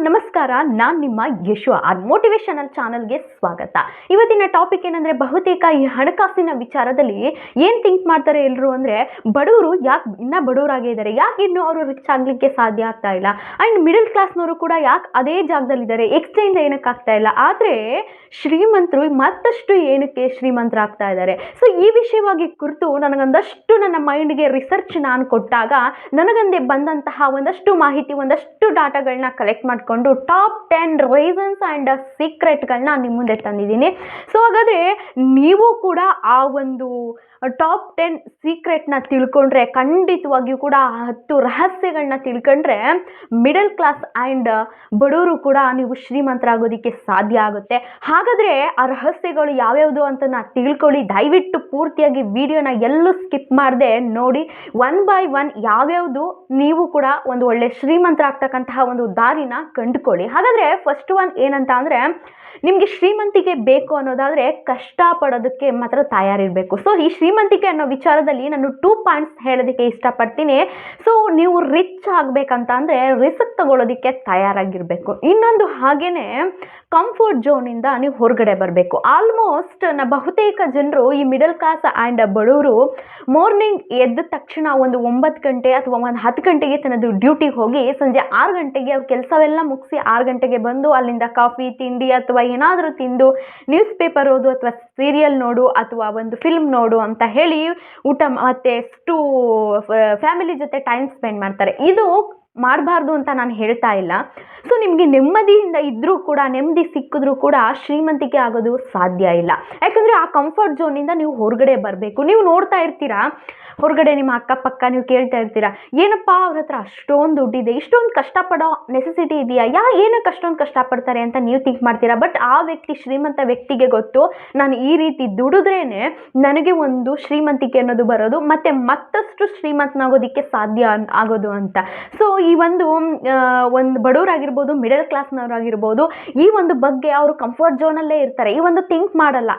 ನಮಸ್ಕಾರ. ನಾನು ನಿಮ್ಮ ಯಶು ಮೋಟಿವೇಶನಲ್ ಚಾನಲ್ಗೆ ಸ್ವಾಗತ. ಇವತ್ತಿನ ಟಾಪಿಕ್ ಏನಂದರೆ, ಬಹುತೇಕ ಈ ಹಣಕಾಸಿನ ವಿಚಾರದಲ್ಲಿ ಏನು ಥಿಂಕ್ ಮಾಡ್ತಾರೆ ಎಲ್ಲರೂ ಅಂದರೆ, ಬಡವರು ಯಾಕೆ ಇನ್ನೂ ಬಡವರಾಗೇ ಇದ್ದಾರೆ, ಯಾಕೆ ಇನ್ನೂ ಅವರು ರಿಚ್ ಆಗಲಿಕ್ಕೆ ಸಾಧ್ಯ ಆಗ್ತಾ ಇಲ್ಲ, ಆ್ಯಂಡ್ ಮಿಡಲ್ ಕ್ಲಾಸ್ನವರು ಕೂಡ ಯಾಕೆ ಅದೇ ಜಾಗದಲ್ಲಿದ್ದಾರೆ, ಎಕ್ಸ್ಚೇಂಜ್ ಏನಕ್ಕೆ ಆಗ್ತಾ ಇಲ್ಲ, ಆದರೆ ಶ್ರೀಮಂತರು ಮತ್ತಷ್ಟು ಏನಕ್ಕೆ ಶ್ರೀಮಂತರಾಗ್ತಾ ಇದ್ದಾರೆ. ಸೊ ಈ ವಿಷಯವಾಗಿ ಕುರಿತು ನನಗೊಂದಷ್ಟು ನನ್ನ ಮೈಂಡ್ಗೆ ರಿಸರ್ಚ್ ನಾನು ಕೊಟ್ಟಾಗ ನನಗಂದೇ ಬಂದಂತಹ ಒಂದಷ್ಟು ಮಾಹಿತಿ, ಒಂದಷ್ಟು ಡಾಟಾಗಳನ್ನ ಕಲೆಕ್ಟ್ ಮಾಡಿಕೊಂಡು ಟಾಪ್ 10 ರೀಸನ್ಸ್ ಆ್ಯಂಡ್ ಸೀಕ್ರೆಟ್ಗಳನ್ನ ನಿಮ್ಮ ಮುಂದೆ ತಂದಿದ್ದೀನಿ. ಸೊ ಹಾಗಾದರೆ ನೀವು ಕೂಡ ಆ ಒಂದು ಟಾಪ್ 10 ಸೀಕ್ರೆಟ್ನ ತಿಳ್ಕೊಂಡ್ರೆ, ಖಂಡಿತವಾಗಿಯೂ ಕೂಡ 10 ರಹಸ್ಯಗಳನ್ನ ತಿಳ್ಕೊಂಡ್ರೆ ಮಿಡಲ್ ಕ್ಲಾಸ್ ಆ್ಯಂಡ್ ಬಡವರು ಕೂಡ ನೀವು ಶ್ರೀಮಂತರಾಗೋದಕ್ಕೆ ಸಾಧ್ಯ ಆಗುತ್ತೆ. ಹಾಗಾದರೆ ಆ ರಹಸ್ಯಗಳು ಯಾವ್ಯಾವುದು ಅಂತ ತಿಳ್ಕೊಳ್ಳಿ. ದಯವಿಟ್ಟು ಪೂರ್ತಿಯಾಗಿ ವಿಡಿಯೋನ ಎಲ್ಲೂ ಸ್ಕಿಪ್ ಮಾಡದೆ ನೋಡಿ. ಒನ್ ಬೈ ಒನ್ ಯಾವ್ಯಾವುದು ನೀವು ಕೂಡ ಒಂದು ಒಳ್ಳೆ ಶ್ರೀಮಂತರಾಗ್ತಕ್ಕಂತಹ ಒಂದು ದಾರಿನ ಕಂಡುಕೊಳ್ಳಿ. ಹಾಗಾದರೆ ಫಸ್ಟ್ ಒನ್ ಏನಂತ ಅಂದರೆ, ನಿಮಗೆ ಶ್ರೀಮಂತಿಕೆ ಬೇಕು ಅನ್ನೋದಾದರೆ ಕಷ್ಟಪಡೋದಕ್ಕೆ ಮಾತ್ರ ತಯಾರಿರಬೇಕು. ಸೊ ಈ ಶ್ರೀಮಂತಿಕೆ ಅನ್ನೋ ವಿಚಾರದಲ್ಲಿ ನಾನು 2 ಪಾಯಿಂಟ್ಸ್ ಹೇಳೋದಕ್ಕೆ ಇಷ್ಟಪಡ್ತೀನಿ. ಸೊ ನೀವು ರಿಚ್ ಆಗಬೇಕಂತ ಅಂದರೆ ರಿಸ್ಕ್ ತಗೊಳ್ಳೋದಕ್ಕೆ ತಯಾರಾಗಿರಬೇಕು. ಇನ್ನೊಂದು ಹಾಗೇನೆ ಕಂಫರ್ಟ್ ಝೋನಿಂದ ನೀವು ಹೊರಗಡೆ ಬರಬೇಕು. ಆಲ್ಮೋಸ್ಟ್ ಬಹುತೇಕ ಜನರು ಈ ಮಿಡಲ್ ಕ್ಲಾಸ್ ಆ್ಯಂಡ್ ಬಡವರು ಮಾರ್ನಿಂಗ್ ಎದ್ದ ತಕ್ಷಣ ಒಂದು 9 ಗಂಟೆ ಅಥವಾ ಒಂದು 10 ಗಂಟೆಗೆ ತನ್ನದು ಡ್ಯೂಟಿಗೆ ಹೋಗಿ ಸಂಜೆ 6 ಗಂಟೆಗೆ ಅವ್ರ ಕೆಲಸವೆಲ್ಲ ಮುಗಿಸಿ 6 ಗಂಟೆಗೆ ಬಂದು ಅಲ್ಲಿಂದ ಕಾಫಿ ತಿಂಡಿ ಅಥವಾ ಏನಾದರೂ ತಿಂದು ನ್ಯೂಸ್ ಪೇಪರ್ ಓದು ಅಥವಾ ಸೀರಿಯಲ್ ನೋಡು ಅಥವಾ ಒಂದು ಫಿಲ್ಮ್ ನೋಡು ಅಂತ ಹೇಳಿ ಊಟ ಮತ್ತೆ ಫ್ಯಾಮಿಲಿ ಜೊತೆ ಟೈಮ್ ಸ್ಪೆಂಡ್ ಮಾಡ್ತಾರೆ. ಇದು ಮಾಡಬಾರ್ದು ಅಂತ ನಾನು ಹೇಳ್ತಾ ಇಲ್ಲ. ಸೊ ನಿಮಗೆ ನೆಮ್ಮದಿಯಿಂದ ಇದ್ದರೂ ಕೂಡ, ನೆಮ್ಮದಿ ಸಿಕ್ಕಿದ್ರೂ ಕೂಡ ಶ್ರೀಮಂತಿಕೆ ಆಗೋದು ಸಾಧ್ಯ ಇಲ್ಲ. ಯಾಕಂದರೆ ಆ ಕಂಫರ್ಟ್ ಝೋನಿಂದ ನೀವು ಹೊರಗಡೆ ಬರಬೇಕು. ನೀವು ನೋಡ್ತಾ ಇರ್ತೀರಾ ಹೊರಗಡೆ ನಿಮ್ಮ ಅಕ್ಕಪಕ್ಕ, ನೀವು ಕೇಳ್ತಾ ಇರ್ತೀರಾ, ಏನಪ್ಪ ಅವ್ರ ಹತ್ರ ಅಷ್ಟೊಂದು ದುಡ್ಡಿದೆ, ಇಷ್ಟೊಂದು ಕಷ್ಟಪಡೋ ನೆಸೆಸಿಟಿ ಇದೆಯಾ, ಏನಕ್ಕೆ ಅಷ್ಟೊಂದು ಕಷ್ಟಪಡ್ತಾರೆ ಅಂತ ನೀವು ಥಿಂಕ್ ಮಾಡ್ತೀರಾ. ಬಟ್ ಆ ವ್ಯಕ್ತಿ, ಶ್ರೀಮಂತ ವ್ಯಕ್ತಿಗೆ ಗೊತ್ತು, ನಾನು ಈ ರೀತಿ ದುಡಿದ್ರೇ ನನಗೆ ಒಂದು ಶ್ರೀಮಂತಿಕೆ ಅನ್ನೋದು ಬರೋದು ಮತ್ತು ಮತ್ತಷ್ಟು ಶ್ರೀಮಂತನಾಗೋದಕ್ಕೆ ಸಾಧ್ಯ ಆಗೋದು ಅಂತ. ಸೊ ಈ ಒಂದು ಬಡವರಾಗಿರ್ಬೋದು, ಮಿಡಲ್ ಕ್ಲಾಸ್ನವರಾಗಿರ್ಬೋದು, ಈ ಒಂದು ಬಗ್ಗೆ ಅವರು ಕಂಫರ್ಟ್ ಝೋನಲ್ಲೇ ಇರ್ತಾರೆ. ಈ ಒಂದು ಥಿಂಕ್ ಮಾಡಲ್ಲ.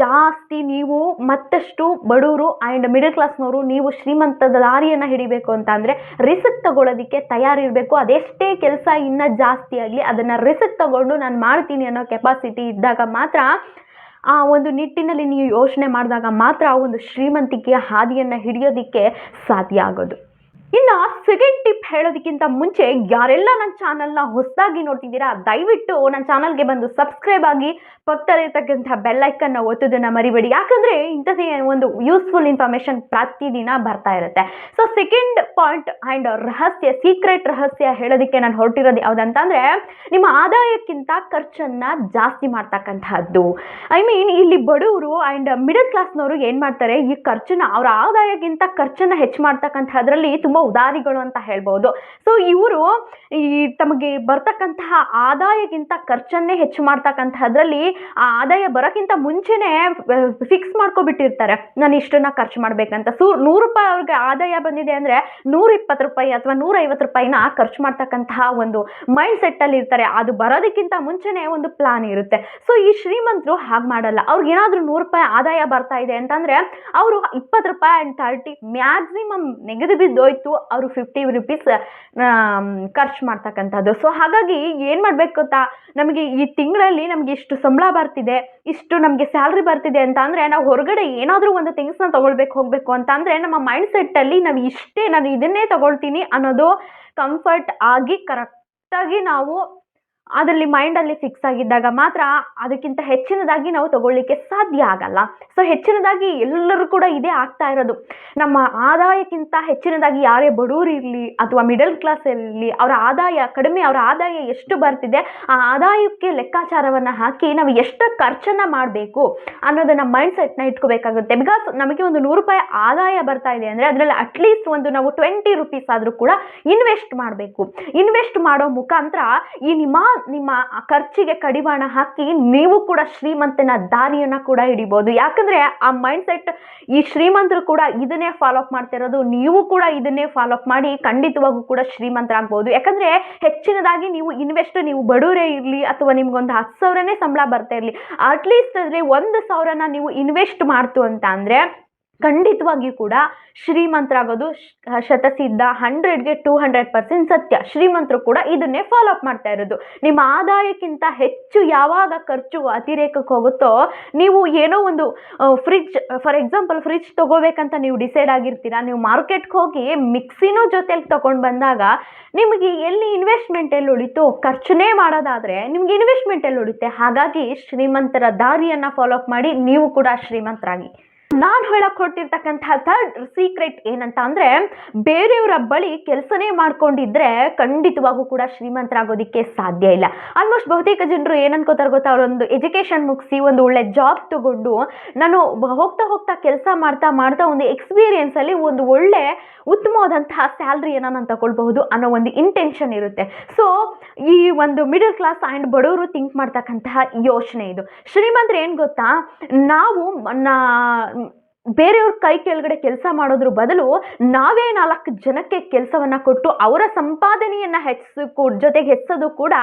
ಜಾಸ್ತಿ ನೀವು ಮತ್ತಷ್ಟು ಬಡವರು ಆ್ಯಂಡ್ ಮಿಡಲ್ ಕ್ಲಾಸ್ನವರು ನೀವು ಶ್ರೀಮಂತದ ದಾರಿಯನ್ನು ಹಿಡಿಬೇಕು ಅಂತ ಅಂದರೆ ರಿಸ್ಕ್ ತಗೊಳ್ಳೋದಕ್ಕೆ ತಯಾರಿರಬೇಕು. ಅದೆಷ್ಟೇ ಕೆಲಸ ಇನ್ನೂ ಜಾಸ್ತಿ ಆಗಲಿ, ಅದನ್ನು ರಿಸ್ಕ್ ತಗೊಂಡು ನಾನು ಮಾಡ್ತೀನಿ ಅನ್ನೋ ಕೆಪಾಸಿಟಿ ಇದ್ದಾಗ ಮಾತ್ರ, ಆ ಒಂದು ನಿಟ್ಟಿನಲ್ಲಿ ನೀವು ಯೋಚನೆ ಮಾಡಿದಾಗ ಮಾತ್ರ ಆ ಒಂದು ಶ್ರೀಮಂತಿಕೆಯ ಹಾದಿಯನ್ನು ಹಿಡಿಯೋದಕ್ಕೆ ಸಾಧ್ಯ ಆಗೋದು. ಇನ್ನು ಸೆಕೆಂಡ್ ಟಿಪ್ ಹೇಳೋದಕ್ಕಿಂತ ಮುಂಚೆ, ಯಾರೆಲ್ಲ ನನ್ನ ಚಾನಲ್ನ ಹೊಸದಾಗಿ ನೋಡ್ತಿದ್ದೀರಾ ದಯವಿಟ್ಟು ನನ್ನ ಚಾನಲ್ಗೆ ಬಂದು ಸಬ್ಸ್ಕ್ರೈಬ್ ಆಗಿ ಪಕ್ಕದಲ್ಲಿರ್ತಕ್ಕಂಥ ಬೆಲ್ಲೈಕನ್ನ ಒತ್ತೋದನ್ನು ಮರಿಬೇಡಿ. ಯಾಕಂದರೆ ಇಂಥದ್ದೇ ಒಂದು ಯೂಸ್ಫುಲ್ ಇನ್ಫಾರ್ಮೇಷನ್ ಪ್ರತಿದಿನ ಬರ್ತಾ ಇರುತ್ತೆ. So second point and secret ರಹಸ್ಯ ಹೇಳೋದಕ್ಕೆ ನಾನು ಹೊರಟಿರೋದು ಯಾವುದಂತಂದರೆ, ನಿಮ್ಮ ಆದಾಯಕ್ಕಿಂತ ಖರ್ಚನ್ನು ಜಾಸ್ತಿ ಮಾಡ್ತಕ್ಕಂಥದ್ದು. ಇಲ್ಲಿ ಬಡವರು ಆ್ಯಂಡ್ ಮಿಡಲ್ ಕ್ಲಾಸ್ನವರು ಏನು ಮಾಡ್ತಾರೆ, ಈ ಖರ್ಚನ್ನ, ಅವರ ಆದಾಯಕ್ಕಿಂತ ಖರ್ಚನ್ನು ಹೆಚ್ಚು ಮಾಡ್ತಕ್ಕಂಥದ್ರಲ್ಲಿ ತುಂಬ ಉದಾರಿಗಳು ಅಂತ ಹೇಳ್ಬೋದು. ಸೊ ಇವರು ಈ ತಮಗೆ ಬರ್ತಕ್ಕಂತಹ ಆದಾಯಕ್ಕಿಂತ ಖರ್ಚನ್ನೇ ಹೆಚ್ಚು ಮಾಡ್ತಕ್ಕಂಥದ್ರಲ್ಲಿ ಆ ಆದಾಯ ಬರೋಕ್ಕಿಂತ ಮುಂಚೆನೇ ಫಿಕ್ಸ್ ಮಾಡ್ಕೊಬಿಟ್ಟಿರ್ತಾರೆ, ನಾನು ಇಷ್ಟನ್ನ ಖರ್ಚು ಮಾಡಬೇಕಂತ. ₹100 ಅವ್ರಿಗೆ ಆದಾಯ ಬಂದಿದೆ ಅಂದರೆ ₹120 ಅಥವಾ ₹150 ಖರ್ಚು ಮಾಡ್ತಕ್ಕಂತಹ ಒಂದು ಮೈಂಡ್ ಸೆಟ್ಟಲ್ಲಿ ಇರ್ತಾರೆ. ಅದು ಬರೋದಕ್ಕಿಂತ ಮುಂಚೆನೇ ಒಂದು ಪ್ಲಾನ್ ಇರುತ್ತೆ. ಸೊ ಈ ಶ್ರೀಮಂತರು ಹಾಗೆ ಮಾಡಲ್ಲ. ಅವ್ರಿಗೆ ಏನಾದರೂ ₹100 ಆದಾಯ ಬರ್ತಾ ಇದೆ ಅಂತಂದರೆ ಅವರು ₹20 ಆ್ಯಂಡ್ 30 ಮ್ಯಾಕ್ಸಿಮಮ್ ನೆಗೆದು ಬಿದ್ದೋಯ್ತು, ಅವರು ₹50 ಖರ್ಚು ಮಾಡ್ತಕ್ಕಂಥದ್ದು. ಸೊ ಹಾಗಾಗಿ ಏನು ಮಾಡಬೇಕು ಗೊತ್ತಾ, ನಮಗೆ ಈ ತಿಂಗಳಲ್ಲಿ ನಮಗೆ ಇಷ್ಟು ಸಂಬಳ ಬರ್ತಿದೆ, ಇಷ್ಟು ನಮಗೆ ಸ್ಯಾಲ್ರಿ ಬರ್ತಿದೆ ಅಂತ ಅಂದರೆ ನಾವು ಹೊರಗಡೆ ಏನಾದರೂ ಒಂದು ಥಿಂಗ್ಸ್ನ ಹೋಗಬೇಕು ಅಂತ ಅಂದರೆ ನಮ್ಮ ಮೈಂಡ್ ಸೆಟ್ಟಲ್ಲಿ ನಾವು ಇಷ್ಟೇ, ನಾನು ಇದನ್ನೇ ತಗೊಳ್ತೀನಿ ಅನ್ನೋದು ಕಂಫರ್ಟ್ ಆಗಿ ಕರೆಕ್ಟಾಗಿ ನಾವು ಅದರಲ್ಲಿ ಮೈಂಡಲ್ಲಿ ಫಿಕ್ಸ್ ಆಗಿದ್ದಾಗ ಮಾತ್ರ ಅದಕ್ಕಿಂತ ಹೆಚ್ಚಿನದಾಗಿ ನಾವು ತಗೊಳ್ಳಿಕ್ಕೆ ಸಾಧ್ಯ ಆಗಲ್ಲ. ಸೊ ಹೆಚ್ಚಿನದಾಗಿ ಎಲ್ಲರೂ ಕೂಡ ಇದೇ ಆಗ್ತಾ ಇರೋದು. ನಮ್ಮ ಆದಾಯಕ್ಕಿಂತ ಹೆಚ್ಚಿನದಾಗಿ ಯಾರೇ ಬಡವರು ಇರಲಿ ಅಥವಾ ಮಿಡಲ್ ಕ್ಲಾಸ್ ಇರಲಿ, ಅವರ ಆದಾಯ ಕಡಿಮೆ, ಅವರ ಆದಾಯ ಎಷ್ಟು ಬರ್ತಿದೆ ಆ ಆದಾಯಕ್ಕೆ ಲೆಕ್ಕಾಚಾರವನ್ನು ಹಾಕಿ ನಾವು ಎಷ್ಟು ಖರ್ಚನ್ನು ಮಾಡಬೇಕು ಅನ್ನೋದನ್ನು ಮೈಂಡ್ ಸೆಟ್ನ ಇಟ್ಕೋಬೇಕಾಗುತ್ತೆ. ಬಿಕಾಸ್ ನಮಗೆ ಒಂದು ₹100 ಆದಾಯ ಬರ್ತಾ ಇದೆ ಅಂದರೆ ಅದರಲ್ಲಿ ಅಟ್ಲೀಸ್ಟ್ ಒಂದು ನಾವು ₹20 ಆದರೂ ಕೂಡ ಇನ್ವೆಸ್ಟ್ ಮಾಡಬೇಕು. ಇನ್ವೆಸ್ಟ್ ಮಾಡೋ ಮುಖಾಂತರ ಈ ನಿಮ್ಮ ಖರ್ಚಿಗೆ ಕಡಿವಾಣ ಹಾಕಿ ನೀವು ಕೂಡ ಶ್ರೀಮಂತನ ದಾರಿಯನ್ನು ಕೂಡ ಹಿಡಿಬೋದು. ಯಾಕಂದರೆ ಆ ಮೈಂಡ್ ಸೆಟ್ ಈ ಶ್ರೀಮಂತರು ಕೂಡ ಇದನ್ನೇ ಫಾಲೋ ಅಪ್ ಮಾಡ್ತಿರೋದು. ನೀವು ಕೂಡ ಇದನ್ನೇ ಫಾಲೋ ಅಪ್ ಮಾಡಿ ಖಂಡಿತವಾಗೂ ಕೂಡ ಶ್ರೀಮಂತರಾಗ್ಬೋದು. ಯಾಕಂದರೆ ಹೆಚ್ಚಿನದಾಗಿ ನೀವು ಬಡವರೇ ಇರಲಿ ಅಥವಾ ನಿಮ್ಗೊಂದು 10,000ನೇ ಸಂಬಳ ಬರ್ತಾ ಇರಲಿ, ಅಟ್ಲೀಸ್ಟ್ ಅಂದರೆ 1,000ನ ನೀವು ಇನ್ವೆಸ್ಟ್ ಮಾಡ್ತು ಅಂತ ಅಂದರೆ ಖಂಡಿತವಾಗಿಯೂ ಕೂಡ ಶ್ರೀಮಂತರಾಗೋದು ಶತಸಿದ್ಧ, 100ಗೆ 200% ಸತ್ಯ. ಶ್ರೀಮಂತರು ಕೂಡ ಇದನ್ನೇ ಫಾಲೋ ಅಪ್ ಮಾಡ್ತಾ ಇರೋದು. ನಿಮ್ಮ ಆದಾಯಕ್ಕಿಂತ ಹೆಚ್ಚು ಯಾವಾಗ ಖರ್ಚು ಅತಿರೇಕಕ್ಕೆ ಹೋಗುತ್ತೋ, ನೀವು ಏನೋ ಒಂದು ಫ್ರಿಡ್ಜ್, ಫಾರ್ ಎಕ್ಸಾಂಪಲ್ ಫ್ರಿಡ್ಜ್ ತಗೋಬೇಕಂತ ನೀವು ಡಿಸೈಡ್ ಆಗಿರ್ತೀರಾ, ನೀವು ಮಾರ್ಕೆಟ್ಗೆ ಹೋಗಿ ಮಿಕ್ಸಿನೂ ಜೊತೆಲಿ ತಗೊಂಡು ಬಂದಾಗ ನಿಮಗೆ ಎಲ್ಲಿ ಇನ್ವೆಸ್ಟ್ಮೆಂಟ್ ಎಲ್ಲಿ ಉಳಿತು? ಖರ್ಚುನೇ ಮಾಡೋದಾದರೆ ನಿಮ್ಗೆ ಇನ್ವೆಸ್ಟ್ಮೆಂಟ್ ಎಲ್ಲಿ ಉಳಿತೆ? ಹಾಗಾಗಿ ಶ್ರೀಮಂತರ ದಾರಿಯನ್ನು ಫಾಲೋ ಅಪ್ ಮಾಡಿ ನೀವು ಕೂಡ ಶ್ರೀಮಂತರಾಗಿ. ನಾನು ಹೇಳಕ್ ಹೊರಟಿರ್ತಕ್ಕಂತಹ ಥರ್ಡ್ ಸೀಕ್ರೆಟ್ ಏನಂತ ಅಂದರೆ, ಬೇರೆಯವರ ಬಳಿ ಕೆಲಸನೇ ಮಾಡ್ಕೊಂಡಿದ್ರೆ ಖಂಡಿತವಾಗೂ ಕೂಡ ಶ್ರೀಮಂತರಾಗೋದಕ್ಕೆ ಸಾಧ್ಯ ಇಲ್ಲ. ಆಲ್ಮೋಸ್ಟ್ ಬಹುತೇಕ ಜನರು ಏನು ಅನ್ಕೋತಾರೆ ಗೊತ್ತಾ, ಅವರೊಂದು ಎಜುಕೇಷನ್ ಮುಗಿಸಿ ಒಂದು ಒಳ್ಳೆ ಜಾಬ್ ತಗೊಂಡು ನಾನು ಹೋಗ್ತಾ ಹೋಗ್ತಾ ಕೆಲಸ ಮಾಡ್ತಾ ಮಾಡ್ತಾ ಒಂದು ಎಕ್ಸ್ಪೀರಿಯೆನ್ಸಲ್ಲಿ ಒಂದು ಒಳ್ಳೆ ಉತ್ತಮವಾದಂತಹ ಸ್ಯಾಲ್ರಿಯನ್ನು ನಾನು ತಗೊಳ್ಬಹುದು ಅನ್ನೋ ಒಂದು ಇಂಟೆನ್ಷನ್ ಇರುತ್ತೆ. ಸೊ ಈ ಒಂದು ಮಿಡಲ್ ಕ್ಲಾಸ್ ಆ್ಯಂಡ್ ಬಡವರು ಥಿಂಕ್ ಮಾಡ್ತಕ್ಕಂತಹ ಯೋಚನೆ ಇದು. ಶ್ರೀಮಂತರು ಏನು ಗೊತ್ತಾ, ನಾವು ಬೇರೆಯವ್ರ ಕೈ ಕೆಳಗಡೆ ಕೆಲಸ ಮಾಡೋದ್ರ ಬದಲು ನಾವೇ 4 ಜನಕ್ಕೆ ಕೆಲಸವನ್ನು ಕೊಟ್ಟು ಅವರ ಸಂಪಾದನೆಯನ್ನು ಜೊತೆಗೆ ಹೆಚ್ಚೋದು ಕೂಡ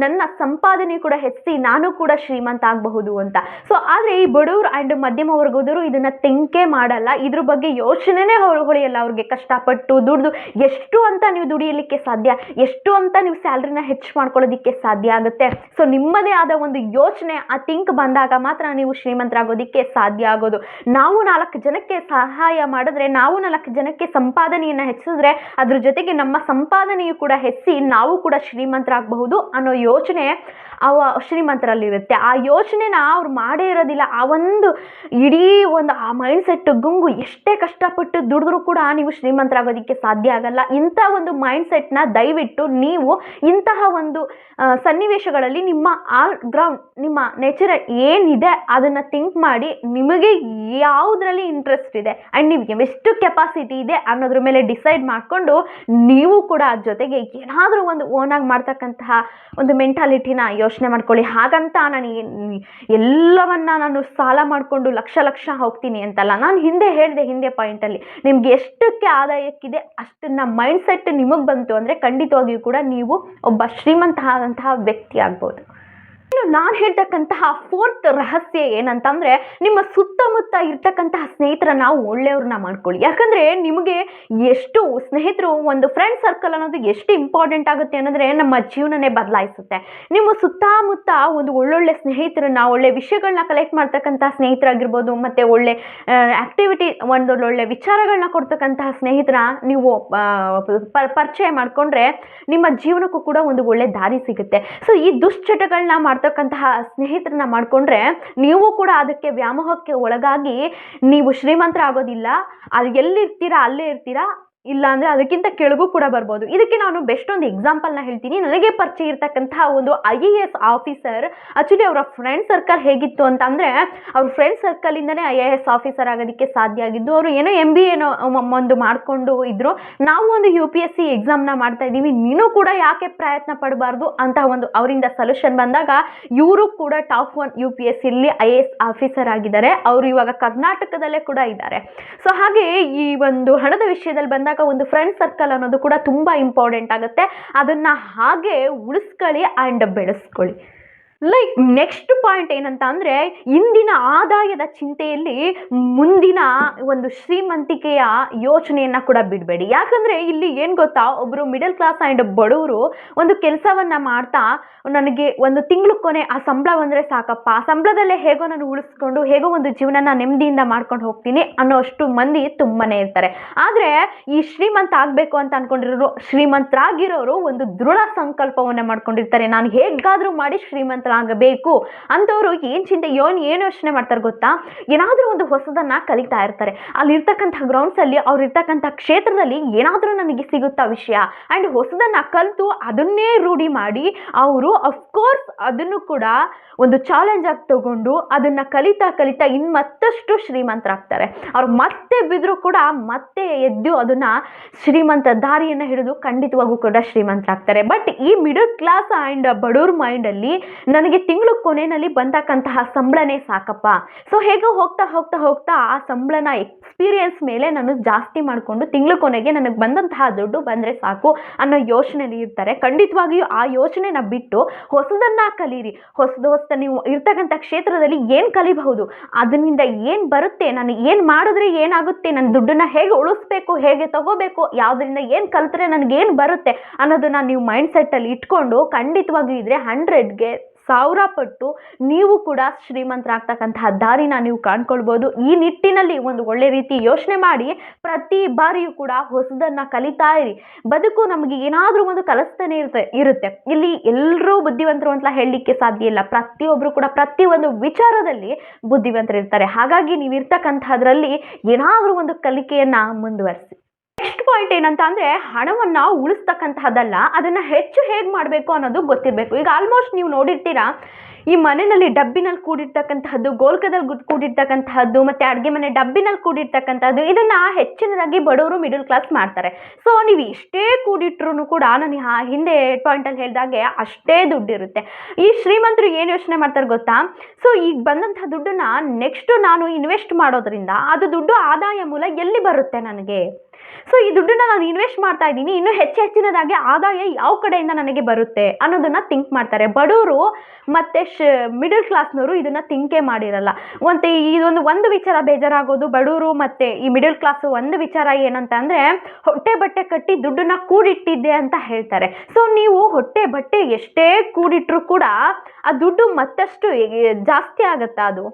ನನ್ನ ಸಂಪಾದನೆ ಕೂಡ ಹೆಚ್ಚಿ ನಾನು ಕೂಡ ಶ್ರೀಮಂತ ಆಗಬಹುದು ಅಂತ. ಸೊ ಆದರೆ ಈ ಬಡವರು ಆ್ಯಂಡ್ ಮಧ್ಯಮ ವರ್ಗದವರು ಇದನ್ನು ತಿಂಕೇ ಮಾಡಲ್ಲ, ಇದ್ರ ಬಗ್ಗೆ ಯೋಚನೆನೇ ಹೊಳೆಯಲ್ಲ ಅವ್ರಿಗೆ. ಕಷ್ಟಪಟ್ಟು ದುಡ್ದು ಎಷ್ಟು ಅಂತ ನೀವು ದುಡಿಯಲಿಕ್ಕೆ ಸಾಧ್ಯ, ಎಷ್ಟು ಅಂತ ನೀವು ಸ್ಯಾಲ್ರಿನ ಹೆಚ್ಚು ಮಾಡ್ಕೊಳ್ಳೋದಕ್ಕೆ ಸಾಧ್ಯ ಆಗುತ್ತೆ. ಸೊ ನಿಮ್ಮದೇ ಆದ ಒಂದು ಯೋಚನೆ, ಆ ಥಿಂಕ್ ಬಂದಾಗ ಮಾತ್ರ ನೀವು ಶ್ರೀಮಂತರಾಗೋದಕ್ಕೆ ಸಾಧ್ಯ ಆಗೋದು. ನಾವು 4 ಜನಕ್ಕೆ ಸಹಾಯ ಮಾಡಿದ್ರೆ, ನಾವು 4 ಜನಕ್ಕೆ ಸಂಪಾದನೆಯನ್ನು ಹೆಚ್ಚಿಸಿದ್ರೆ ಅದ್ರ ಜೊತೆಗೆ ನಮ್ಮ ಸಂಪಾದನೆಯು ಕೂಡ ಹೆಚ್ಚಿ ನಾವು ಕೂಡ ಶ್ರೀಮಂತರಾಗಬಹುದು ಅನ್ನೋ ಯೋಚನೆ ಶ್ರೀಮಂತರಲ್ಲಿರುತ್ತೆ. ಆ ಯೋಚನೆನ ಅವ್ರು ಮಾಡೇ ಇರೋದಿಲ್ಲ. ಆ ಒಂದು ಇಡೀ ಒಂದು ಆ ಮೈಂಡ್ಸೆಟ್ ಗುಂಗು ಎಷ್ಟೇ ಕಷ್ಟಪಟ್ಟು ದುಡಿದ್ರೂ ಕೂಡ ನೀವು ಶ್ರೀಮಂತರಾಗೋದಕ್ಕೆ ಸಾಧ್ಯ ಆಗಲ್ಲ. ಇಂಥ ಒಂದು ಮೈಂಡ್ಸೆಟ್ನ ದಯವಿಟ್ಟು ನೀವು ಇಂತಹ ಒಂದು ಸನ್ನಿವೇಶಗಳಲ್ಲಿ ನಿಮ್ಮ ಆಲ್ ಗ್ರೌಂಡ್, ನಿಮ್ಮ ನೇಚರ್ ಏನಿದೆ ಅದನ್ನು ಥಿಂಕ್ ಮಾಡಿ, ನಿಮಗೆ ಯಾವುದರಲ್ಲಿ ಇಂಟ್ರೆಸ್ಟ್ ಇದೆ ಆ್ಯಂಡ್ ನಿಮಗೆ ಎಷ್ಟು ಕೆಪಾಸಿಟಿ ಇದೆ ಅನ್ನೋದ್ರ ಮೇಲೆ ಡಿಸೈಡ್ ಮಾಡಿಕೊಂಡು ನೀವು ಕೂಡ ಅದ್ರ ಜೊತೆಗೆ ಏನಾದರೂ ಒಂದು ಓನಾಗಿ ಮಾಡ್ತಕ್ಕಂತಹ ಒಂದು ಮೆಂಟಾಲಿಟಿನ ಯೋಚನೆ ಮಾಡ್ಕೊಳ್ಳಿ. ಹಾಗಂತ ನಾನು ನಾನು ಸಾಲ ಮಾಡಿಕೊಂಡು ಲಕ್ಷ ಹೋಗ್ತೀನಿ ಅಂತಲ್ಲ. ನಾನು ಹಿಂದೆ ಪಾಯಿಂಟಲ್ಲಿ ನಿಮ್ಗೆ ಎಷ್ಟಕ್ಕೆ ಆದಾಯಕ್ಕಿದೆ ಅಷ್ಟನ್ನ ಮೈಂಡ್ಸೆಟ್ ನಿಮಗೆ ಬಂತು ಅಂದರೆ ಖಂಡಿತವಾಗಿಯೂ ಕೂಡ ನೀವು ಒಬ್ಬ ಶ್ರೀಮಂತ ಆದಂತಹ ವ್ಯಕ್ತಿ ಆಗ್ಬೋದು. ಇನ್ನು ನಾನು ಹೇಳ್ತಕ್ಕಂತಹ 4th ರಹಸ್ಯ ಏನಂತಂದರೆ, ನಿಮ್ಮ ಸುತ್ತಮುತ್ತ ಇರ್ತಕ್ಕಂತಹ ಸ್ನೇಹಿತರನ್ನ ಒಳ್ಳೆಯವ್ರನ್ನ ಮಾಡ್ಕೊಳ್ಳಿ. ಯಾಕಂದರೆ ನಿಮಗೆ ಎಷ್ಟು ಸ್ನೇಹಿತರು, ಒಂದು ಫ್ರೆಂಡ್ ಸರ್ಕಲ್ ಅನ್ನೋದು ಎಷ್ಟು ಇಂಪಾರ್ಟೆಂಟ್ ಆಗುತ್ತೆ ಅನ್ನೋದ್ರೆ ನಮ್ಮ ಜೀವನನೇ ಬದಲಾಯಿಸುತ್ತೆ. ನಿಮ್ಮ ಸುತ್ತಮುತ್ತ ಒಂದು ಒಳ್ಳೊಳ್ಳೆ ಸ್ನೇಹಿತರನ್ನ, ಒಳ್ಳೆ ವಿಷಯಗಳನ್ನ ಕಲೆಕ್ಟ್ ಮಾಡ್ತಕ್ಕಂತಹ ಸ್ನೇಹಿತರಾಗಿರ್ಬೋದು, ಮತ್ತು ಒಳ್ಳೆ ಆ್ಯಕ್ಟಿವಿಟಿ, ಒಂದೊಳ್ಳೆ ವಿಚಾರಗಳನ್ನ ಕೊಡ್ತಕ್ಕಂತಹ ಸ್ನೇಹಿತರ ನೀವು ಪರಿಚಯ ಮಾಡಿಕೊಂಡ್ರೆ ನಿಮ್ಮ ಜೀವನಕ್ಕೂ ಕೂಡ ಒಂದು ಒಳ್ಳೆ ದಾರಿ ಸಿಗುತ್ತೆ. ಸೊ ಈ ದುಶ್ಚಟಗಳನ್ನ ಮಾಡ್ತಕ್ಕಂತಹ ಸ್ನೇಹಿತರನ್ನ ಮಾಡಿಕೊಂಡ್ರೆ ನೀವು ಕೂಡ ಅದಕ್ಕೆ ವ್ಯಾಮೋಹಕ್ಕೆ ಒಳಗಾಗಿ ನೀವು ಶ್ರೀಮಂತರಾಗೋದಿಲ್ಲ. ಅದು ಎಲ್ಲಿರ್ತೀರಾ ಅಲ್ಲೇ ಇರ್ತೀರಾ, ಇಲ್ಲ ಅಂದರೆ ಅದಕ್ಕಿಂತ ಕೆಳಗೂ ಕೂಡ ಬರ್ಬೋದು. ಇದಕ್ಕೆ ನಾನು ಬೆಸ್ಟ್ ಒಂದು ಎಕ್ಸಾಂಪಲ್ನ ಹೇಳ್ತೀನಿ. ನನಗೆ ಪರಿಚಯ ಇರ್ತಕ್ಕಂತಹ ಒಂದು IAS ಆಫೀಸರ್, ಆ್ಯಕ್ಚುಲಿ ಅವರ ಫ್ರೆಂಡ್ ಸರ್ಕಲ್ ಹೇಗಿತ್ತು ಅಂತಂದರೆ, ಅವ್ರ ಫ್ರೆಂಡ್ ಸರ್ಕಲಿಂದನೇ IAS ಆಫೀಸರ್ ಆಗೋದಕ್ಕೆ ಸಾಧ್ಯ ಆಗಿದ್ದು. ಅವರು ಏನೋ MBA ಒಂದು ಮಾಡಿಕೊಂಡು ಇದ್ದರು. ನಾವು ಒಂದು UPSC ಎಕ್ಸಾಮ್ನ ಮಾಡ್ತಾ ಇದ್ದೀವಿ, ನೀನು ಕೂಡ ಯಾಕೆ ಪ್ರಯತ್ನ ಪಡಬಾರ್ದು ಅಂತ ಒಂದು ಅವರಿಂದ ಸೊಲ್ಯೂಷನ್ ಬಂದಾಗ ಇವರು ಕೂಡ ಟಾಪ್ 1 UPSCಲಿ IAS ಆಫೀಸರ್ ಆಗಿದ್ದಾರೆ. ಅವರು ಇವಾಗ ಕರ್ನಾಟಕದಲ್ಲೇ ಕೂಡ ಇದ್ದಾರೆ. ಸೊ ಹಾಗೆ ಈ ಒಂದು ಹಣದ ವಿಷಯದಲ್ಲಿ ಬಂದಾಗ ಒಂದು ಫ್ರೆಂಡ್ ಸರ್ಕಲ್ ಅನ್ನೋದು ಕೂಡ ತುಂಬಾ ಇಂಪಾರ್ಟೆಂಟ್ ಆಗುತ್ತೆ. ಅದನ್ನ ಹಾಗೆ ಉಳಿಸ್ಕೊಳ್ಳಿ ಆ್ಯಂಡ್ ಬೆಳೆಸ್ಕೊಳ್ಳಿ. ನೆಕ್ಸ್ಟ್ ಪಾಯಿಂಟ್ ಏನಂತ ಅಂದರೆ, ಇಂದಿನ ಆದಾಯದ ಚಿಂತೆಯಲ್ಲಿ ಮುಂದಿನ ಒಂದು ಶ್ರೀಮಂತಿಕೆಯ ಯೋಚನೆಯನ್ನು ಕೂಡ ಬಿಡಬೇಡಿ. ಯಾಕಂದರೆ ಇಲ್ಲಿ ಏನು ಗೊತ್ತಾ, ಒಬ್ಬರು ಮಿಡಲ್ ಕ್ಲಾಸ್ ಆ್ಯಂಡ್ ಬಡವರು ಒಂದು ಕೆಲಸವನ್ನು ಮಾಡ್ತಾ ನನಗೆ ಒಂದು ತಿಂಗಳು ಕೊನೆ ಆ ಸಂಬಳ ಬಂದರೆ ಸಾಕಪ್ಪ, ಆ ಸಂಬಳದಲ್ಲೇ ಹೇಗೋ ನಾನು ಉಳಿಸ್ಕೊಂಡು ಹೇಗೋ ಒಂದು ಜೀವನನ ನೆಮ್ಮದಿಯಿಂದ ಮಾಡ್ಕೊಂಡು ಹೋಗ್ತೀನಿ ಅನ್ನೋ ಅಷ್ಟು ಮಂದಿ ತುಂಬಾ ಇರ್ತಾರೆ. ಆದರೆ ಈ ಶ್ರೀಮಂತ ಆಗಬೇಕು ಅಂತ ಅಂದ್ಕೊಂಡಿರೋರು, ಶ್ರೀಮಂತರಾಗಿರೋರು ಒಂದು ದೃಢ ಸಂಕಲ್ಪವನ್ನು ಮಾಡ್ಕೊಂಡಿರ್ತಾರೆ. ನಾನು ಹೇಗಾದರೂ ಮಾಡಿ ಶ್ರೀಮಂತರಾಗಬೇಕು ಅಂತವರು ಏನು ಚಿಂತೆ ಏನು ಯೋಚನೆ ಮಾಡ್ತಾರೆ ಗೊತ್ತಾ, ಏನಾದರೂ ಒಂದು ಹೊಸದನ್ನು ಕಲಿತಾ ಇರ್ತಾರೆ. ಅಲ್ಲಿರ್ತಕ್ಕಂಥ ಗ್ರೌಂಡ್ಸಲ್ಲಿ ಅವ್ರು ಇರ್ತಕ್ಕಂಥ ಕ್ಷೇತ್ರದಲ್ಲಿ ಏನಾದರೂ ನನಗೆ ಸಿಗುತ್ತಾ ವಿಷಯ ಆ್ಯಂಡ್ ಹೊಸದನ್ನು ಕಲಿತು ಅದನ್ನೇ ರೂಢಿ ಮಾಡಿ ಅವರು ಅಫ್ಕೋರ್ಸ್ ಅದನ್ನು ಕೂಡ ಒಂದು ಚಾಲೆಂಜ್ ಆಗಿ ತಗೊಂಡು ಅದನ್ನು ಕಲಿತಾ ಕಲಿತಾ ಇನ್ನು ಮತ್ತಷ್ಟು ಶ್ರೀಮಂತರಾಗ್ತಾರೆ. ಅವ್ರು ಮತ್ತೆ ಬಿದ್ದರೂ ಕೂಡ ಮತ್ತೆ ಎದ್ದು ಅದನ್ನು ಶ್ರೀಮಂತ ದಾರಿಯನ್ನು ಹಿಡಿದು ಖಂಡಿತವಾಗೂ ಕೂಡ ಶ್ರೀಮಂತರಾಗ್ತಾರೆ. ಬಟ್ ಈ ಮಿಡಲ್ ಕ್ಲಾಸ್ ಆ್ಯಂಡ್ ಬಡವ್ರ ಮೈಂಡಲ್ಲಿ ನನಗೆ ತಿಂಗಳು ಕೊನೆಯಲ್ಲಿ ಬಂದಕ್ಕಂತಹ ಸಂಬಳನೇ ಸಾಕಪ್ಪ. ಸೊ ಹೇಗೋ ಹೋಗ್ತಾ ಹೋಗ್ತಾ ಹೋಗ್ತಾ ಆ ಸಂಬಳನ ಎಕ್ಸ್ಪೀರಿಯನ್ಸ್ ಮೇಲೆ ನಾನು ಜಾಸ್ತಿ ಮಾಡಿಕೊಂಡು ತಿಂಗಳು ಕೊನೆಗೆ ನನಗೆ ಬಂದಂತಹ ದುಡ್ಡು ಬಂದರೆ ಸಾಕು ಅನ್ನೋ ಯೋಚನೆಯಲ್ಲಿ ಇರ್ತಾರೆ. ಖಂಡಿತವಾಗಿಯೂ ಆ ಯೋಚನೆನ ಬಿಟ್ಟು ಹೊಸದನ್ನು ಕಲೀರಿ. ಹೊಸದು ನೀವು ಇರ್ತಕ್ಕಂಥ ಕ್ಷೇತ್ರದಲ್ಲಿ ಏನು ಕಲಿಬಹುದು, ಅದರಿಂದ ಏನು ಬರುತ್ತೆ, ನಾನು ಏನು ಮಾಡಿದ್ರೆ ಏನಾಗುತ್ತೆ, ನನ್ನ ದುಡ್ಡನ್ನು ಹೇಗೆ ಉಳಿಸ್ಬೇಕು, ಹೇಗೆ ತಗೋಬೇಕು, ಯಾವುದರಿಂದ ಏನು ಕಲಿತ್ರೆ ನನಗೇನು ಬರುತ್ತೆ ಅನ್ನೋದನ್ನು ನೀವು ಮೈಂಡ್ಸೆಟ್ಟಲ್ಲಿ ಇಟ್ಕೊಂಡು ಖಂಡಿತವಾಗಿಯೂ ಇದ್ರೆ 100ಗೆ 1000 ಪಟ್ಟು ನೀವು ಕೂಡ ಶ್ರೀಮಂತರಾಗ್ತಕ್ಕಂತಹ ದಾರಿನ ನೀವು ಕಾಣ್ಕೊಳ್ಬೋದು. ಈ ನಿಟ್ಟಿನಲ್ಲಿ ಒಂದು ಒಳ್ಳೆ ರೀತಿ ಯೋಚನೆ ಮಾಡಿ ಪ್ರತಿ ಬಾರಿಯೂ ಕೂಡ ಹೊಸದನ್ನು ಕಲಿತಾ ಇರಿ. ಬದುಕು ನಮಗೆ ಏನಾದರೂ ಒಂದು ಕಲಿಸ್ತಾನೆ ಇರುತ್ತೆ. ಇಲ್ಲಿ ಎಲ್ಲರೂ ಬುದ್ಧಿವಂತರು ಅಂತ ಹೇಳಲಿಕ್ಕೆ ಸಾಧ್ಯ ಇಲ್ಲ. ಪ್ರತಿಯೊಬ್ಬರು ಕೂಡ ಪ್ರತಿಯೊಂದು ವಿಚಾರದಲ್ಲಿ ಬುದ್ಧಿವಂತರಿರ್ತಾರೆ. ಹಾಗಾಗಿ ನೀವು ಇರ್ತಕ್ಕಂಥದ್ರಲ್ಲಿ ಏನಾದರೂ ಒಂದು ಕಲಿಕೆಯನ್ನು ಮುಂದುವರಿಸಿ. ನೆಕ್ಸ್ಟ್ ಪಾಯಿಂಟ್ ಏನಂತ ಅಂದರೆ, ಹಣವನ್ನು ಉಳಿಸ್ತಕ್ಕಂತಹದ್ದಲ್ಲ, ಅದನ್ನು ಹೆಚ್ಚು ಹೇಗೆ ಮಾಡಬೇಕು ಅನ್ನೋದು ಗೊತ್ತಿರಬೇಕು. ಈಗ ಆಲ್ಮೋಸ್ಟ್ ನೀವು ನೋಡಿರ್ತೀರಾ, ಈ ಮನೆಯಲ್ಲಿ ಡಬ್ಬಿನಲ್ಲಿ ಕೂಡಿರ್ತಕ್ಕಂತಹದ್ದು, ಗೋಲ್ಕದಲ್ಲಿ ಕೂಡಿರ್ತಕ್ಕಂತಹದ್ದು, ಮತ್ತು ಅಡುಗೆ ಮನೆ ಡಬ್ಬಿನಲ್ಲಿ ಕೂಡಿರ್ತಕ್ಕಂಥದ್ದು, ಇದನ್ನು ಹೆಚ್ಚಿನದಾಗಿ ಬಡವರು ಮಿಡಲ್ ಕ್ಲಾಸ್ ಮಾಡ್ತಾರೆ. ಸೊ ನೀವು ಎಷ್ಟೇ ಕೂಡಿಟ್ರೂ ಕೂಡ ನಾನು ಹಿಂದೆ ಪಾಯಿಂಟಲ್ಲಿ ಹೇಳಿದಾಗೆ ಅಷ್ಟೇ ದುಡ್ಡಿರುತ್ತೆ. ಈ ಶ್ರೀಮಂತರು ಏನು ಯೋಚನೆ ಮಾಡ್ತಾರೆ ಗೊತ್ತಾ? ಸೊ ಈಗ ಬಂದಂಥ ದುಡ್ಡನ್ನು ನೆಕ್ಸ್ಟು ನಾನು ಇನ್ವೆಸ್ಟ್ ಮಾಡೋದ್ರಿಂದ ಅದು ದುಡ್ಡು ಆದಾಯ ಮೂಲ ಎಲ್ಲಿ ಬರುತ್ತೆ ನನಗೆ? ಸೊ ಈ ದುಡ್ಡನ್ನ ನಾನು ಇನ್ವೆಸ್ಟ್ ಮಾಡ್ತಾ ಇದ್ದೀನಿ, ಇನ್ನೂ ಹೆಚ್ಚಿನದಾಗಿ ಆದಾಯ ಯಾವ ಕಡೆಯಿಂದ ನನಗೆ ಬರುತ್ತೆ ಅನ್ನೋದನ್ನ ಥಿಂಕ್ ಮಾಡ್ತಾರೆ. ಬಡವರು ಮತ್ತು ಮಿಡಲ್ ಕ್ಲಾಸ್ನವರು ಇದನ್ನು ಥಿಂಕೇ ಮಾಡಿರಲ್ಲ. ಮತ್ತು ಒಂದು ವಿಚಾರ ಬೇಜಾರಾಗೋದು ಬಡವರು ಮತ್ತು ಈ ಮಿಡಲ್ ಕ್ಲಾಸು, ಒಂದು ವಿಚಾರ ಏನಂತ ಅಂದರೆ, ಹೊಟ್ಟೆ ಬಟ್ಟೆ ಕಟ್ಟಿ ದುಡ್ಡನ್ನು ಕೂಡಿಟ್ಟಿದ್ದೆ ಅಂತ ಹೇಳ್ತಾರೆ. ಸೊ ನೀವು ಹೊಟ್ಟೆ ಬಟ್ಟೆ ಎಷ್ಟೇ ಕೂಡಿಟ್ರೂ ಕೂಡ ಆ ದುಡ್ಡು ಮತ್ತಷ್ಟು ಜಾಸ್ತಿ ಆಗುತ್ತಾ? ಅದು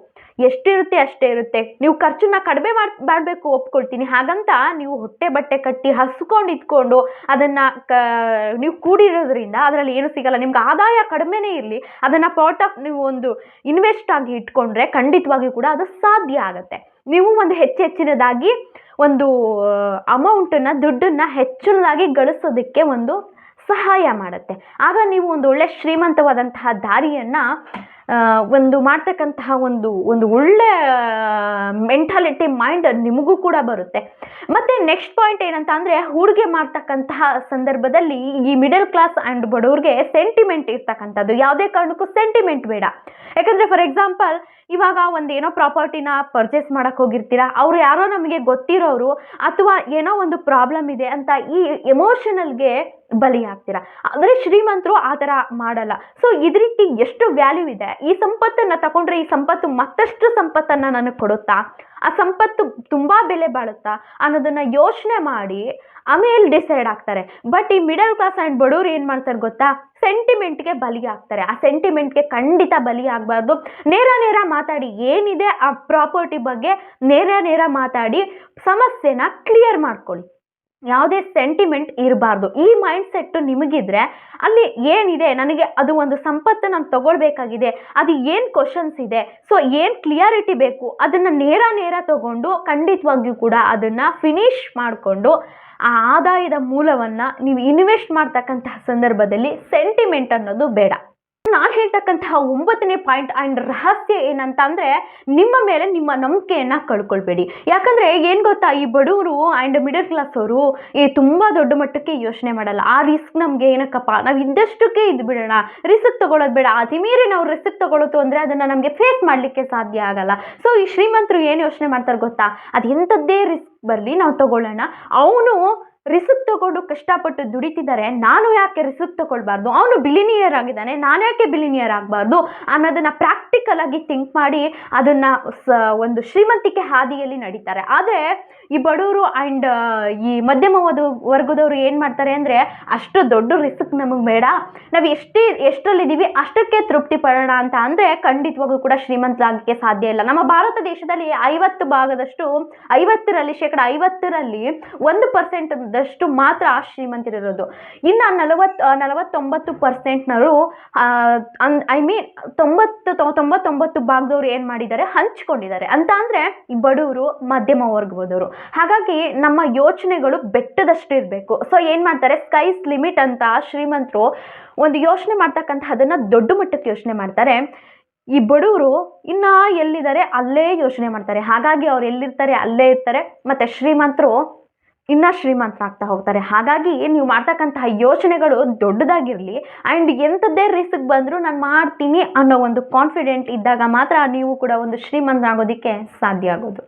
ಎಷ್ಟಿರುತ್ತೆ ಅಷ್ಟೇ ಇರುತ್ತೆ. ನೀವು ಖರ್ಚನ್ನ ಕಡಿಮೆ ಮಾಡಬೇಕು, ಒಪ್ಕೊಳ್ತೀನಿ. ಹಾಗಂತ ನೀವು ಹೊಟ್ಟೆ ಬಟ್ಟೆ ಕಟ್ಟಿ ಹಸ್ಕೊಂಡು ಇಟ್ಕೊಂಡು ಅದನ್ನು ನೀವು ಕೂಡಿರೋದ್ರಿಂದ ಅದರಲ್ಲಿ ಏನು ಸಿಗಲ್ಲ. ನಿಮ್ಗೆ ಆದಾಯ ಕಡಿಮೆನೇ ಇರಲಿ, ಅದನ್ನು ಪಾರ್ಟ್ ಆಫ್ ನೀವು ಒಂದು ಇನ್ವೆಸ್ಟ್ ಆಗಿ ಇಟ್ಕೊಂಡ್ರೆ ಖಂಡಿತವಾಗಿಯೂ ಕೂಡ ಅದು ಸಾಧ್ಯ ಆಗುತ್ತೆ. ನೀವು ಒಂದು ಹೆಚ್ಚಿನದಾಗಿ ಒಂದು ಅಮೌಂಟನ್ನು, ದುಡ್ಡನ್ನು ಹೆಚ್ಚಿನದಾಗಿ ಗಳಿಸೋದಕ್ಕೆ ಒಂದು ಸಹಾಯ ಮಾಡುತ್ತೆ. ಆಗ ನೀವು ಒಂದು ಒಳ್ಳೆ ಶ್ರೀಮಂತವಾದಂತಹ ದಾರಿಯನ್ನು ಒಂದು ಮಾಡ್ತಕ್ಕಂತಹ ಒಂದು ಒಳ್ಳೆ ಮೆಂಟಾಲಿಟಿ ಮೈಂಡ್ ನಿಮಗೂ ಕೂಡ ಬರುತ್ತೆ. ಮತ್ತು ನೆಕ್ಸ್ಟ್ ಪಾಯಿಂಟ್ ಏನಂತ ಅಂದರೆ, ಹೂಡಿಕೆ ಮಾಡ್ತಕ್ಕಂತಹ ಸಂದರ್ಭದಲ್ಲಿ ಈ ಮಿಡಲ್ ಕ್ಲಾಸ್ ಆ್ಯಂಡ್ ಬಡವ್ರಿಗೆ ಸೆಂಟಿಮೆಂಟ್ ಇರ್ತಕ್ಕಂಥದ್ದು. ಯಾವುದೇ ಕಾರಣಕ್ಕೂ ಸೆಂಟಿಮೆಂಟ್ ಬೇಡ. ಯಾಕಂದರೆ ಫಾರ್ ಎಕ್ಸಾಂಪಲ್, ಇವಾಗ ಒಂದು ಏನೋ ಪ್ರಾಪರ್ಟಿನ ಪರ್ಚೇಸ್ ಮಾಡೋಕ್ಕೆ ಹೋಗಿರ್ತೀರ, ಅವರು ಯಾರೋ ನಮಗೆ ಗೊತ್ತಿರೋರು ಅಥವಾ ಏನೋ ಒಂದು ಪ್ರಾಬ್ಲಮ್ ಇದೆ ಅಂತ ಈ ಎಮೋಷನಲ್ಗೆ ಬಲಿ ಆಗ್ತೀರಾ. ಆದರೆ ಶ್ರೀಮಂತರು ಆ ಥರ ಮಾಡಲ್ಲ. ಸೊ ಇದಕ್ಕೆ ಎಷ್ಟು ವ್ಯಾಲ್ಯೂ ಇದೆ, ಈ ಸಂಪತ್ತನ್ನು ತಗೊಂಡ್ರೆ ಈ ಸಂಪತ್ತು ಮತ್ತಷ್ಟು ಸಂಪತ್ತನ್ನು ನನಗೆ ಕೊಡುತ್ತಾ, ಆ ಸಂಪತ್ತು ತುಂಬ ಬೆಲೆ ಬಾಳುತ್ತಾ ಅನ್ನೋದನ್ನು ಯೋಚನೆ ಮಾಡಿ ಆಮೇಲೆ ಡಿಸೈಡ್ ಆಗ್ತಾರೆ. ಬಟ್ ಈ ಮಿಡಲ್ ಕ್ಲಾಸ್ ಆ್ಯಂಡ್ ಬಡವರು ಏನು ಮಾಡ್ತಾರೆ ಗೊತ್ತಾ? ಸೆಂಟಿಮೆಂಟ್ಗೆ ಬಲಿ ಆಗ್ತಾರೆ. ಆ ಸೆಂಟಿಮೆಂಟ್ಗೆ ಖಂಡಿತ ಬಲಿ ಆಗಬಾರ್ದು. ನೇರ ಮಾತಾಡಿ, ಏನಿದೆ ಆ ಪ್ರಾಪರ್ಟಿ ಬಗ್ಗೆ ನೇರ ಮಾತಾಡಿ ಸಮಸ್ಯೆನ ಕ್ಲಿಯರ್ ಮಾಡ್ಕೊಳ್ಳಿ. ಯಾವುದೇ ಸೆಂಟಿಮೆಂಟ್ ಇರಬಾರ್ದು. ಈ ಮೈಂಡ್ಸೆಟ್ಟು ನಿಮಗಿದ್ರೆ ಅಲ್ಲಿ ಏನಿದೆ, ನನಗೆ ಅದು ಒಂದು ಸಂಪತ್ತು ನಾನು ತಗೊಳ್ಬೇಕಾಗಿದೆ, ಅದು ಏನು ಕ್ವಶನ್ಸ್ ಇದೆ, ಸೊ ಏನು ಕ್ಲಿಯಾರಿಟಿ ಬೇಕು, ಅದನ್ನು ನೇರ ತಗೊಂಡು ಖಂಡಿತವಾಗಿಯೂ ಕೂಡ ಅದನ್ನು ಫಿನಿಶ್ ಮಾಡಿಕೊಂಡು ಆ ಆದಾಯದ ಮೂಲವನ್ನು ನೀವು ಇನ್ವೆಸ್ಟ್ ಮಾಡ್ತಕ್ಕಂತಹ ಸಂದರ್ಭದಲ್ಲಿ ಸೆಂಟಿಮೆಂಟ್ ಅನ್ನೋದು ಬೇಡ. ನಾನು ಹೇಳ್ತಕ್ಕಂತಹ 9ನೇ ಪಾಯಿಂಟ್ ಆ್ಯಂಡ್ ರಹಸ್ಯ ಏನಂತ ಅಂದರೆ, ನಿಮ್ಮ ಮೇಲೆ ನಿಮ್ಮ ನಂಬಿಕೆಯನ್ನು ಕಳ್ಕೊಳ್ಬೇಡಿ. ಯಾಕಂದರೆ ಏನು ಗೊತ್ತಾ, ಈ ಬಡವರು ಆ್ಯಂಡ್ ಮಿಡಲ್ ಕ್ಲಾಸ್ ಅವರು ತುಂಬ ದೊಡ್ಡ ಮಟ್ಟಕ್ಕೆ ಯೋಚನೆ ಮಾಡಲ್ಲ. ಆ ರಿಸ್ಕ್ ನಮಗೆ ಏನಕ್ಕಪ್ಪ, ನಾವು ಇದ್ದಷ್ಟಕ್ಕೆ ಇದು ಬಿಡೋಣ, ರಿಸ್ಕ್ ತಗೊಳ್ಳೋದು ಬೇಡ. ಅತಿಮೀರಿ ನಾವು ರಿಸ್ಕ್ ತಗೊಳ್ಳೋದು ಅಂದರೆ ಅದನ್ನು ನಮಗೆ ಫೇಸ್ ಮಾಡಲಿಕ್ಕೆ ಸಾಧ್ಯ ಆಗಲ್ಲ. ಸೊ ಈ ಶ್ರೀಮಂತರು ಏನು ಯೋಚನೆ ಮಾಡ್ತಾರೆ ಗೊತ್ತಾ, ಅದು ಎಂಥದ್ದೇ ರಿಸ್ಕ್ ಬರಲಿ ನಾವು ತಗೊಳ್ಳೋಣ. ಅವನು ರಿಸ್ಕ್ ತಗೊಂಡು ಕಷ್ಟಪಟ್ಟು ದುಡಿತಿದ್ದಾರೆ, ನಾನು ಯಾಕೆ ರಿಸ್ಕ್ ತಗೊಳ್ಬಾರ್ದು, ಅವನು ಬಿಲಿನಿಯರ್ ಆಗಿದ್ದಾನೆ, ನಾನು ಯಾಕೆ ಬಿಲಿನಿಯರ್ ಆಗಬಾರ್ದು ಅನ್ನೋದನ್ನು ಪ್ರಾಕ್ಟಿಕಲ್ ಆಗಿ ಥಿಂಕ್ ಮಾಡಿ ಅದನ್ನು ಒಂದು ಶ್ರೀಮಂತಿಕೆ ಹಾದಿಯಲ್ಲಿ ನಡೀತಾರೆ. ಆದರೆ ಈ ಬಡವರು ಆ್ಯಂಡ್ ಈ ಮಧ್ಯಮ ವರ್ಗದವರು ಏನು ಮಾಡ್ತಾರೆ ಅಂದರೆ, ಅಷ್ಟು ದೊಡ್ಡ ರಿಸ್ಕ್ ನಮಗೆ ಬೇಡ, ನಾವು ಎಷ್ಟರಲ್ಲಿದ್ದೀವಿ ಅಷ್ಟಕ್ಕೆ ತೃಪ್ತಿ ಪಡೋಣ ಅಂತ ಅಂದರೆ ಖಂಡಿತವಾಗೂ ಕೂಡ ಶ್ರೀಮಂತರಾಗಲಿಕ್ಕೆ ಸಾಧ್ಯ ಇಲ್ಲ. ನಮ್ಮ ಭಾರತ ದೇಶದಲ್ಲಿ 50%ರಲ್ಲಿ 1% ಮಾತ್ರ ಶ್ರೀಮಂತರಿರೋದು. ಇನ್ನು 49%ನವರು ಐ ಮೀನ್ 99 ಭಾಗದವರು ಏನು ಮಾಡಿದ್ದಾರೆ, ಹಂಚ್ಕೊಂಡಿದ್ದಾರೆ ಅಂತ ಅಂದರೆ ಈ ಬಡವರು ಮಧ್ಯಮ ವರ್ಗದವರು. ಹಾಗಾಗಿ ನಮ್ಮ ಯೋಚನೆಗಳು ಬೆಟ್ಟದಷ್ಟು ಇರಬೇಕು. ಸೊ ಏನು ಮಾಡ್ತಾರೆ, ಸ್ಕೈಸ್ ಲಿಮಿಟ್ ಅಂತ ಶ್ರೀಮಂತರು ಒಂದು ಯೋಚನೆ ಮಾಡ್ತಕ್ಕಂಥದ್ದನ್ನು ದೊಡ್ಡ ಮಟ್ಟಕ್ಕೆ ಯೋಚನೆ ಮಾಡ್ತಾರೆ. ಈ ಬಡವರು ಇನ್ನು ಎಲ್ಲಿದ್ದಾರೆ ಅಲ್ಲೇ ಯೋಚನೆ ಮಾಡ್ತಾರೆ. ಹಾಗಾಗಿ ಅವ್ರು ಎಲ್ಲಿರ್ತಾರೆ ಅಲ್ಲೇ ಇರ್ತಾರೆ. ಮತ್ತು ಶ್ರೀಮಂತರು ಇನ್ನೂ ಶ್ರೀಮಂತರಾಗ್ತಾ ಹೋಗ್ತಾರೆ. ಹಾಗಾಗಿ ನೀವು ಮಾಡ್ತಕ್ಕಂತಹ ಯೋಚನೆಗಳು ದೊಡ್ಡದಾಗಿರಲಿ ಆ್ಯಂಡ್ ಎಂಥದ್ದೇ ರಿಸ್ಕ್ ಬಂದರೂ ನಾನು ಮಾಡ್ತೀನಿ ಅನ್ನೋ ಒಂದು ಕಾನ್ಫಿಡೆಂಟ್ ಇದ್ದಾಗ ಮಾತ್ರ ನೀವು ಕೂಡ ಒಂದು ಶ್ರೀಮಂತರಾಗೋದಕ್ಕೆ ಸಾಧ್ಯ ಆಗೋದು.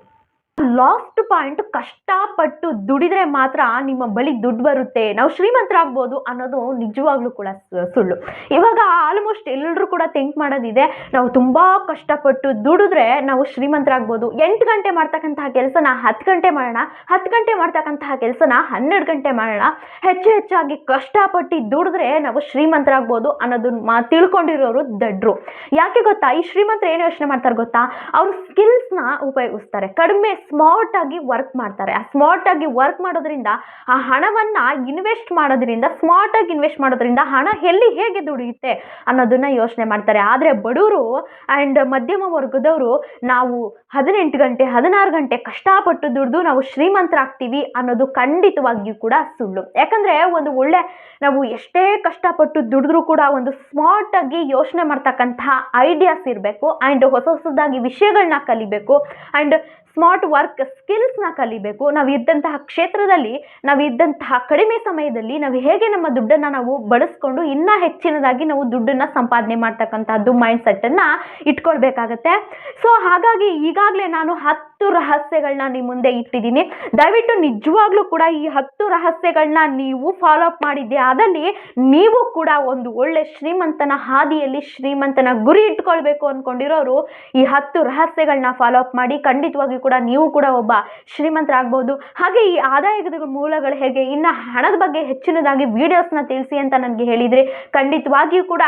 ಲಾಸ್ಟ್ ಪಾಯಿಂಟ್, ಕಷ್ಟಪಟ್ಟು ದುಡಿದ್ರೆ ಮಾತ್ರ ನಿಮ್ಮ ಬಳಿ ದುಡ್ಡು ಬರುತ್ತೆ, ನಾವು ಶ್ರೀಮಂತರಾಗ್ಬೋದು ಅನ್ನೋದು ನಿಜವಾಗ್ಲೂ ಕೂಡ ಸುಳ್ಳು. ಇವಾಗ ಆಲ್ಮೋಸ್ಟ್ ಎಲ್ಲರೂ ಕೂಡ ಥಿಂಕ್ ಮಾಡೋದಿದೆ, ನಾವು ತುಂಬ ಕಷ್ಟಪಟ್ಟು ದುಡಿದ್ರೆ ನಾವು ಶ್ರೀಮಂತರಾಗ್ಬೋದು. 8 ಗಂಟೆ ಮಾಡ್ತಕ್ಕಂತಹ ಕೆಲಸನ 10 ಗಂಟೆ ಮಾಡೋಣ, 10 ಗಂಟೆ ಮಾಡ್ತಕ್ಕಂತಹ ಕೆಲಸನ 12 ಗಂಟೆ ಮಾಡೋಣ, ಹೆಚ್ಚಾಗಿ ಕಷ್ಟಪಟ್ಟು ದುಡಿದ್ರೆ ನಾವು ಶ್ರೀಮಂತರಾಗ್ಬೋದು ಅನ್ನೋದನ್ನ ತಿಳ್ಕೊಂಡಿರೋರು ದಡ್ರು. ಯಾಕೆ ಗೊತ್ತಾ? ಈ ಶ್ರೀಮಂತರು ಏನು ಯೋಚನೆ ಮಾಡ್ತಾರೆ ಗೊತ್ತಾ? ಅವ್ರ ಸ್ಕಿಲ್ಸ್ನ ಉಪಯೋಗಿಸ್ತಾರೆ, ಕಡಿಮೆ ಸ್ಮಾರ್ಟ್ ಆಗಿ ವರ್ಕ್ ಮಾಡ್ತಾರೆ. ಆ ಸ್ಮಾರ್ಟ್ ಆಗಿ ವರ್ಕ್ ಮಾಡೋದ್ರಿಂದ, ಆ ಹಣವನ್ನ ಸ್ಮಾರ್ಟ್ ಆಗಿ ಇನ್ವೆಸ್ಟ್ ಮಾಡೋದ್ರಿಂದ ಹಣ ಹೇಗೆ ದುಡಿಯುತ್ತೆ ಅನ್ನೋದನ್ನ ಯೋಚನೆ ಮಾಡ್ತಾರೆ. ಆದ್ರೆ ಬಡವರು ಅಂಡ್ ಮಧ್ಯಮ ವರ್ಗದವರು ನಾವು 18 ಗಂಟೆ 16 ಗಂಟೆ ಕಷ್ಟಪಟ್ಟು ದುಡಿದು ನಾವು ಶ್ರೀಮಂತರಾಗ್ತೀವಿ ಅನ್ನೋದು ಖಂಡಿತವಾಗಿಯೂ ಕೂಡ ಸುಳ್ಳು. ಯಾಕಂದ್ರೆ ನಾವು ಎಷ್ಟೇ ಕಷ್ಟಪಟ್ಟು ದುಡಿದ್ರೂ ಕೂಡ ಒಂದು ಸ್ಮಾರ್ಟ್ ಆಗಿ ಯೋಚನೆ ಮಾಡ್ತಕ್ಕಂತಹ ಐಡಿಯಾಸ್ ಇರಬೇಕು ಅಂಡ್ ಹೊಸದಾಗಿ ವಿಷಯಗಳನ್ನ ಕಲಿಬೇಕು ಅಂಡ್ ಸ್ಮಾರ್ಟ್ ವರ್ಕ್ ಸ್ಕಿಲ್ಸ್ನ ಕಲಿಬೇಕು. ನಾವು ಇದ್ದಂತಹ ಕ್ಷೇತ್ರದಲ್ಲಿ, ನಾವು ಇದ್ದಂತಹ ಕಡಿಮೆ ಸಮಯದಲ್ಲಿ ನಾವು ಹೇಗೆ ನಮ್ಮ ದುಡ್ಡನ್ನು ನಾವು ಬಳಸ್ಕೊಂಡು ಇನ್ನೂ ಹೆಚ್ಚಿನದಾಗಿ ನಾವು ದುಡ್ಡನ್ನು ಸಂಪಾದನೆ ಮಾಡ್ತಕ್ಕಂಥದ್ದು ಮೈಂಡ್ ಸೆಟ್ಟನ್ನು ಇಟ್ಕೊಳ್ಬೇಕಾಗತ್ತೆ. ಸೊ ಹಾಗಾಗಿ ಈಗಾಗಲೇ ನಾನು 10 ರಹಸ್ಯಗಳನ್ನ ನಿಮ್ಮ ಮುಂದೆ ಇಟ್ಟಿದ್ದೀನಿ. ದಯವಿಟ್ಟು ನಿಜವಾಗ್ಲೂ ಕೂಡ ಈ 10 ರಹಸ್ಯಗಳನ್ನ ನೀವು ಫಾಲೋ ಅಪ್ ಮಾಡಿದ್ದೆ ಆದಲ್ಲಿ ನೀವು ಕೂಡ ಒಂದು ಒಳ್ಳೆ ಶ್ರೀಮಂತನ ಹಾದಿಯಲ್ಲಿ ಶ್ರೀಮಂತನ ಗುರಿ ಇಟ್ಕೊಳ್ಬೇಕು ಅಂದ್ಕೊಂಡಿರೋರು ಈ 10 ರಹಸ್ಯಗಳನ್ನ ಫಾಲೋ ಅಪ್ ಮಾಡಿ ಖಂಡಿತವಾಗಿ ಕೂಡ ನೀವು ಕೂಡ ಒಬ್ಬ ಶ್ರೀಮಂತರಾಗಬಹುದು. ಹಾಗೆ ಈ ಆದಾಯದ ಮೂಲಗಳು ಹೇಗೆ, ಇನ್ನು ಹಣದ ಬಗ್ಗೆ ಹೆಚ್ಚಿನದಾಗಿ ವಿಡಿಯೋಸ್ನ ತಿಳಿಸಿ ಅಂತ ನನಗೆ ಹೇಳಿದರೆ ಖಂಡಿತವಾಗಿಯೂ ಕೂಡ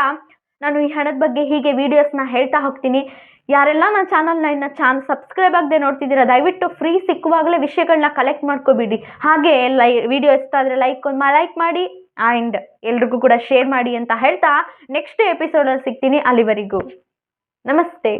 ನಾನು ಈ ಹಣದ ಬಗ್ಗೆ ಹೀಗೆ ವಿಡಿಯೋಸ್ನ ಹೇಳ್ತಾ ಹೋಗ್ತೀನಿ. ಯಾರೆಲ್ಲ ನನ್ನ ಚಾನಲ್ನ ಸಬ್ಸ್ಕ್ರೈಬ್ ಆಗದೆ ನೋಡ್ತಿದ್ದೀರಾ, ದಯವಿಟ್ಟು ಫ್ರೀ ಸಿಕ್ಕುವಾಗಲೇ ವಿಷಯಗಳನ್ನ ಕಲೆಕ್ಟ್ ಮಾಡ್ಕೋಬಿಡಿ. ಹಾಗೆ ವಿಡಿಯೋ ಇಷ್ಟ ಆದರೆ ಲೈಕ್ ಮಾಡಿ ಆ್ಯಂಡ್ ಎಲ್ರಿಗೂ ಕೂಡ ಶೇರ್ ಮಾಡಿ ಅಂತ ಹೇಳ್ತಾ ನೆಕ್ಸ್ಟ್ ಎಪಿಸೋಡಲ್ಲಿ ಸಿಗ್ತೀನಿ. ಅಲ್ಲಿವರೆಗೂ ನಮಸ್ತೆ.